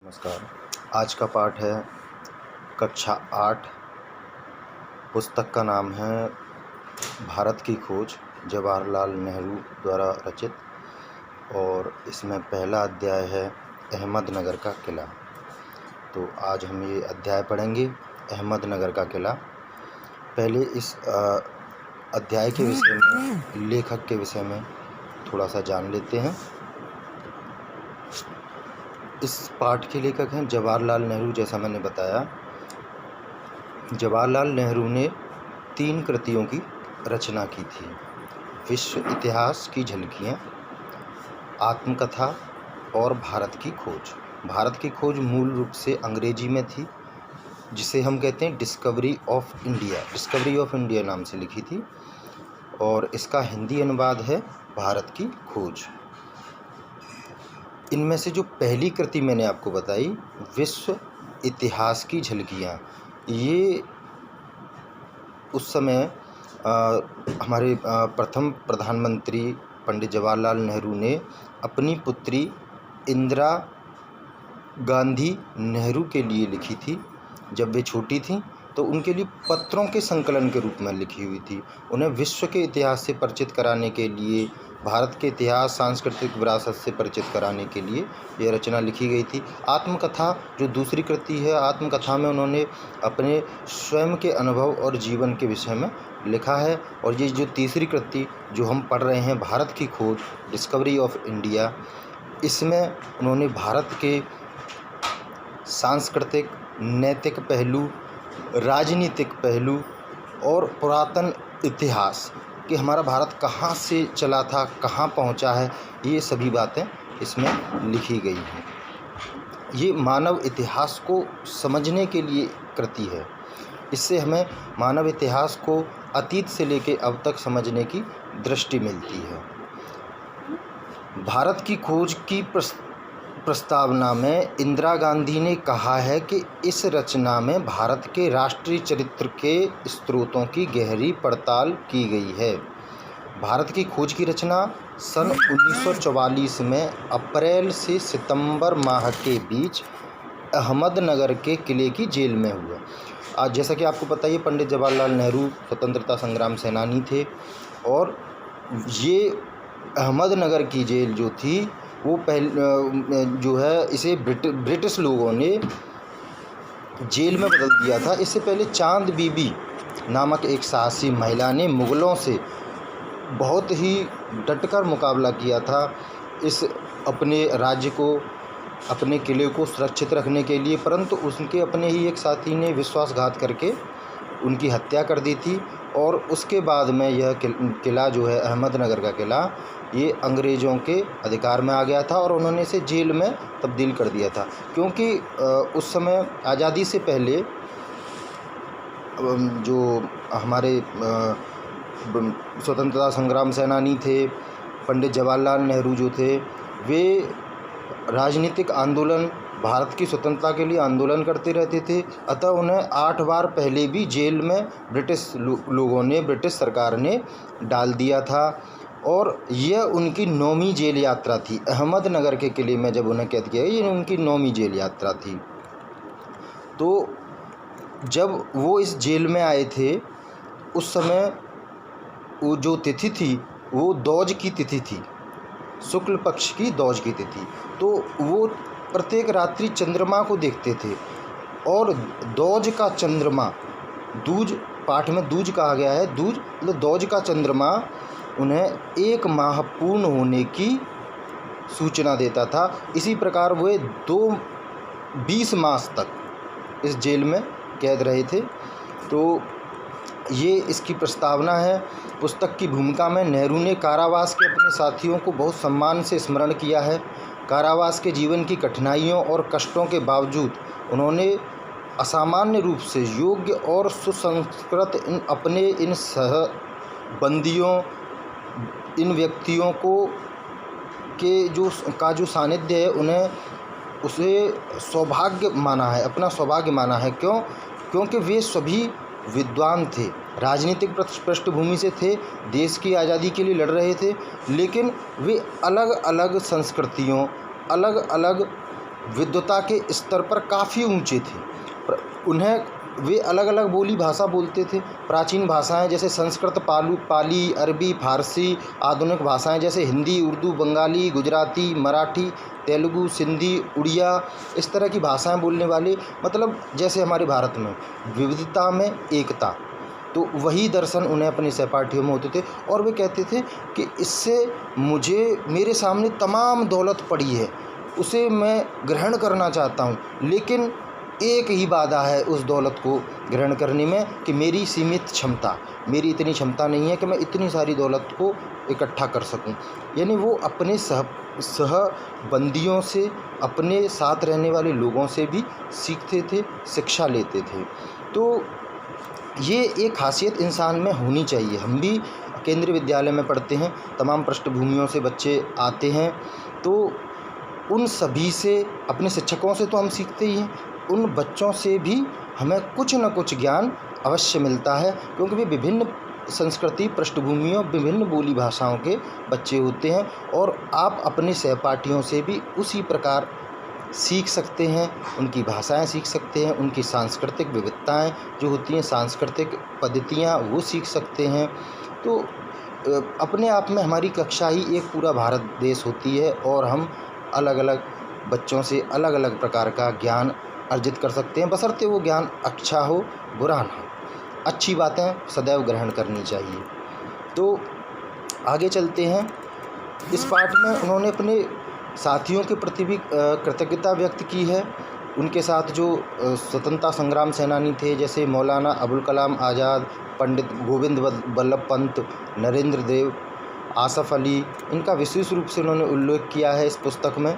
नमस्कार। आज का पाठ है कक्षा 8। पुस्तक का नाम है भारत की खोज, जवाहरलाल नेहरू द्वारा रचित, और इसमें पहला अध्याय है अहमदनगर का किला। तो आज हम ये अध्याय पढ़ेंगे, अहमदनगर का किला। पहले इस अध्याय के विषय में, लेखक के विषय में थोड़ा सा जान लेते हैं। इस पाठ के लेखक हैं जवाहरलाल नेहरू। जैसा मैंने बताया, जवाहरलाल नेहरू ने 3 कृतियों की रचना की थी: विश्व इतिहास की झलकियाँ, आत्मकथा और भारत की खोज। भारत की खोज मूल रूप से अंग्रेजी में थी, जिसे हम कहते हैं discovery of India. Discovery of India नाम से लिखी थी, और इसका हिंदी अनुवाद है भारत की खोज। इनमें से जो पहली कृति मैंने आपको बताई, विश्व इतिहास की झलकियाँ, ये उस समय हमारे प्रथम प्रधानमंत्री पंडित जवाहरलाल नेहरू ने अपनी पुत्री इंदिरा गांधी नेहरू के लिए लिखी थी। जब वे छोटी थीं तो उनके लिए पत्रों के संकलन के रूप में लिखी हुई थी। उन्हें विश्व के इतिहास से परिचित कराने के लिए, भारत के इतिहास, सांस्कृतिक विरासत से परिचित कराने के लिए यह रचना लिखी गई थी। आत्मकथा जो दूसरी कृति है, आत्मकथा में उन्होंने अपने स्वयं के अनुभव और जीवन के विषय में लिखा है। और ये जो तीसरी कृति जो हम पढ़ रहे हैं, भारत की खोज, डिस्कवरी ऑफ इंडिया, इसमें उन्होंने भारत के सांस्कृतिक, नैतिक पहलू, राजनीतिक पहलू और पुरातन इतिहास कि हमारा भारत कहाँ से चला था, कहाँ पहुँचा है, ये सभी बातें इसमें लिखी गई हैं। ये मानव इतिहास को समझने के लिए कृति है। इससे हमें मानव इतिहास को अतीत से लेकर अब तक समझने की दृष्टि मिलती है। भारत की खोज की प्रस्तावना में इंदिरा गांधी ने कहा है कि इस रचना में भारत के राष्ट्रीय चरित्र के स्रोतों की गहरी पड़ताल की गई है। भारत की खोज की रचना सन 1944 में अप्रैल से सितंबर माह के बीच अहमदनगर के किले की जेल में हुआ। आज जैसा कि आपको पता है, पंडित जवाहरलाल नेहरू स्वतंत्रता संग्राम सेनानी थे, और ये अहमदनगर की जेल जो थी वो जो है, इसे ब्रिटिश लोगों ने जेल में बदल दिया था। इससे पहले चांद बीबी नामक एक साहसी महिला ने मुग़लों से बहुत ही डटकर मुकाबला किया था इस अपने राज्य को, अपने किले को सुरक्षित रखने के लिए, परंतु उसके अपने ही एक साथी ने विश्वासघात करके उनकी हत्या कर दी थी। और उसके बाद में यह किला जो है, अहमदनगर का किला, ये अंग्रेज़ों के अधिकार में आ गया था, और उन्होंने इसे जेल में तब्दील कर दिया था। क्योंकि उस समय आज़ादी से पहले जो हमारे स्वतंत्रता संग्राम सेनानी थे, पंडित जवाहरलाल नेहरू जो थे, वे राजनीतिक आंदोलन, भारत की स्वतंत्रता के लिए आंदोलन करते रहते थे। अतः उन्हें 8 बार पहले भी जेल में ब्रिटिश लोगों ने, ब्रिटिश सरकार ने डाल दिया था। और यह उनकी 9वीं जेल यात्रा थी। अहमदनगर के किले में जब उन्हें कैद किया गया, ये उनकी 9वीं जेल यात्रा थी। तो जब वो इस जेल में आए थे, उस समय वो जो तिथि थी वो दौज की तिथि थी, शुक्ल पक्ष की दौज की तिथि। तो वो प्रत्येक रात्रि चंद्रमा को देखते थे, और दौज का चंद्रमा, दूज पाठ में दूज कहा गया है, दूज मतलब दौज का चंद्रमा उन्हें 1 माह पूर्ण होने की सूचना देता था। इसी प्रकार वे 20 मास तक इस जेल में कैद रहे थे। तो ये इसकी प्रस्तावना है। पुस्तक की भूमिका में नेहरू ने कारावास के अपने साथियों को बहुत सम्मान से स्मरण किया है। कारावास के जीवन की कठिनाइयों और कष्टों के बावजूद उन्होंने असामान्य रूप से योग्य और सुसंस्कृत इन सहबंदियों, इन व्यक्तियों के जो सानिध्य है, उन्हें उसे सौभाग्य माना है, अपना सौभाग्य माना है। क्योंकि वे सभी विद्वान थे, राजनीतिक पृष्ठभूमि से थे, देश की आज़ादी के लिए लड़ रहे थे, लेकिन वे अलग अलग संस्कृतियों, अलग अलग विद्वता के स्तर पर काफ़ी ऊंचे थे। उन्हें वे अलग अलग बोली भाषा बोलते थे। प्राचीन भाषाएं जैसे संस्कृत, पाली, अरबी, फारसी, आधुनिक भाषाएं जैसे हिंदी, उर्दू, बंगाली, गुजराती, मराठी, तेलुगु, सिंधी, उड़िया, इस तरह की भाषाएं बोलने वाले, मतलब जैसे हमारे भारत में विविधता में एकता, तो वही दर्शन उन्हें अपने सहपाठियों में होते थे। और वे कहते थे कि इससे मेरे सामने तमाम दौलत पड़ी है, उसे मैं ग्रहण करना चाहता हूँ, लेकिन एक ही बाधा है उस दौलत को ग्रहण करने में कि मेरी सीमित क्षमता, मेरी इतनी क्षमता नहीं है कि मैं इतनी सारी दौलत को इकट्ठा कर सकूं। यानी वो अपने सहबंदियों से, अपने साथ रहने वाले लोगों से भी सीखते थे, शिक्षा लेते थे। तो ये एक खासियत इंसान में होनी चाहिए। हम भी केंद्रीय विद्यालय में पढ़ते हैं, तमाम पृष्ठभूमियों से बच्चे आते हैं, तो उन सभी से, अपने शिक्षकों से तो हम सीखते ही हैं, उन बच्चों से भी हमें कुछ न कुछ ज्ञान अवश्य मिलता है, क्योंकि वे विभिन्न संस्कृति, पृष्ठभूमियों, विभिन्न बोली भाषाओं के बच्चे होते हैं। और आप अपने सहपाठियों से भी उसी प्रकार सीख सकते हैं, उनकी भाषाएं सीख सकते हैं, उनकी सांस्कृतिक विविधताएं जो होती हैं, सांस्कृतिक पद्धतियां, वो सीख सकते हैं। तो अपने आप में हमारी कक्षा ही एक पूरा भारत देश होती है, और हम अलग अलग बच्चों से अलग अलग प्रकार का ज्ञान अर्जित कर सकते हैं, बशर्ते वो ज्ञान अच्छा हो, बुरा ना हो। अच्छी बातें सदैव ग्रहण करनी चाहिए। तो आगे चलते हैं। इस पाठ में उन्होंने अपने साथियों के प्रति भी कृतज्ञता व्यक्त की है। उनके साथ जो स्वतंत्रता संग्राम सेनानी थे, जैसे मौलाना अबुल कलाम आज़ाद, पंडित गोविंद बल्लभ पंत, नरेंद्र देव, आसफ़ अली, इनका विशेष रूप से उन्होंने उल्लेख किया है इस पुस्तक में।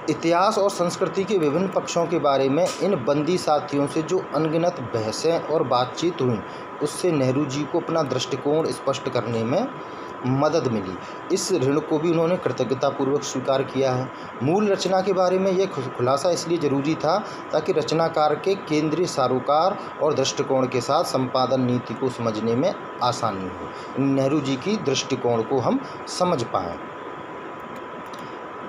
इतिहास और संस्कृति के विभिन्न पक्षों के बारे में इन बंदी साथियों से जो अनगिनत बहसें और बातचीत हुई, उससे नेहरू जी को अपना दृष्टिकोण स्पष्ट करने में मदद मिली। इस ऋण को भी उन्होंने कृतज्ञतापूर्वक स्वीकार किया है। मूल रचना के बारे में यह खुलासा इसलिए ज़रूरी था ताकि रचनाकार के केंद्रीय सारोकार और दृष्टिकोण के साथ संपादन नीति को समझने में आसानी हो, नेहरू जी की दृष्टिकोण को हम समझ पाएँ।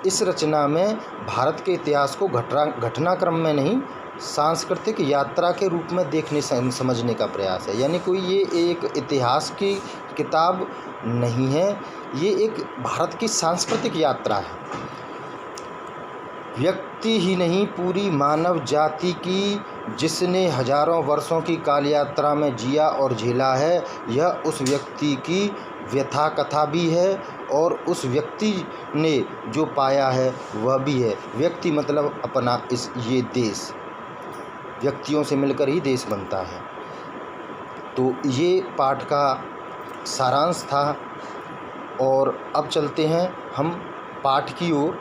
इस रचना में भारत के इतिहास को घटनाक्रम में नहीं, सांस्कृतिक यात्रा के रूप में देखने समझने का प्रयास है। यानी कोई ये एक इतिहास की किताब नहीं है, ये एक भारत की सांस्कृतिक यात्रा है। व्यक्ति ही नहीं, पूरी मानव जाति की, जिसने हजारों वर्षों की काल यात्रा में जिया और झेला है, यह उस व्यक्ति की व्यथा कथा भी है, और उस व्यक्ति ने जो पाया है वह भी है। व्यक्ति मतलब अपना ये देश, व्यक्तियों से मिलकर ही देश बनता है। तो ये पाठ का सारांश था। और अब चलते हैं हम पाठ की ओर।